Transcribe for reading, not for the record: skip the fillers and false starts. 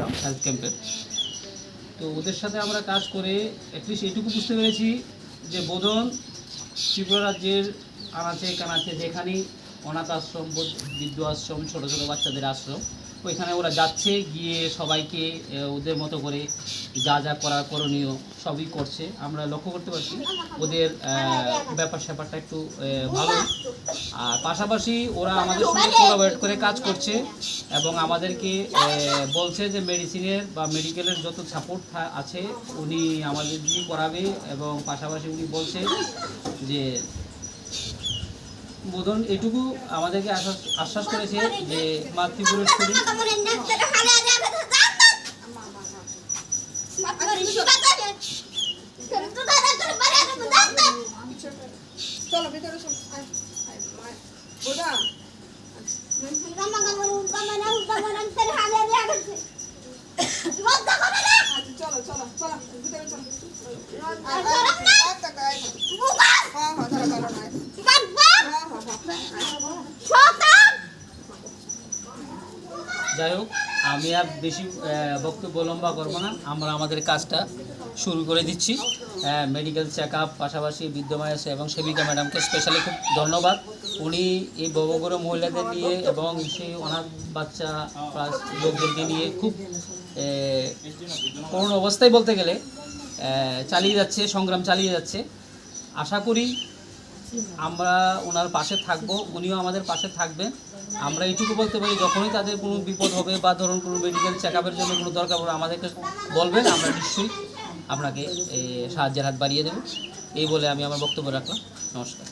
আসলাম health ক্যাম্পের। তো ওদের সাথে আমরা কাজ করে অ্যাটলিস্ট এইটুকু বুঝতে পেরেছি যে বোধন ত্রিপুরা রাজ্যের আনাচে কানাচে যেখানেই অনাথ আশ্রম, বৃদ্ধ আশ্রম, ছোটো ছোটো বাচ্চাদের আশ্রম, ওইখানে ওরা যাচ্ছে, গিয়ে সবাইকে ওদের মতো করে যা যা করার করণীয় সবই করছে। আমরা লক্ষ্য করতে পারছি ওদের ব্যাপার স্যাপারটা একটু ভালো। আর পাশাপাশি ওরা আমাদের সঙ্গে কোলাবরেট করে কাজ করছে এবং আমাদেরকে বলছে যে মেডিসিনের বা মেডিকেলের যত সাপোর্ট আছে উনি আমাদের দিয়ে করাবে। এবং পাশাপাশি উনি বলছে যে বোধন এটুকু আমাদেরকে আশ্বাস করেছে যে মাতৃপুরেশ্বরী যাই হোক, আমি আর বেশি বক্তব্য লম্বা করবো না, আমরা আমাদের কাজটা শুরু করে দিচ্ছি। মেডিকেল চেক আপ, পাশাপাশি বৃদ্ধমায়ের এবং সেবিকা ম্যাডামকে স্পেশালি খুব ধন্যবাদ। উনি এই ববগড় মহিলাদের নিয়ে এবং সেই অনাথ বাচ্চা প্লাস লোকদেরকে নিয়ে খুব করুণ অবস্থায় বলতে গেলে চালিয়ে যাচ্ছে, সংগ্রাম চালিয়ে যাচ্ছে। আশা করি আমরা ওনার পাশে থাকবো, উনিও আমাদের পাশে থাকবেন। আমরা এইটুকু বলতে পারি, যখনই তাদের কোনো বিপদ হবে বা ধরুন কোনো মেডিকেল চেক আপের জন্য কোনো দরকার পড়ে আমাদেরকে বলবেন, আমরা নিশ্চয়ই আপনাকে সাহায্যের হাত বাড়িয়ে দেব। এই বলে আমি আমার বক্তব্য রাখলাম। নমস্কার।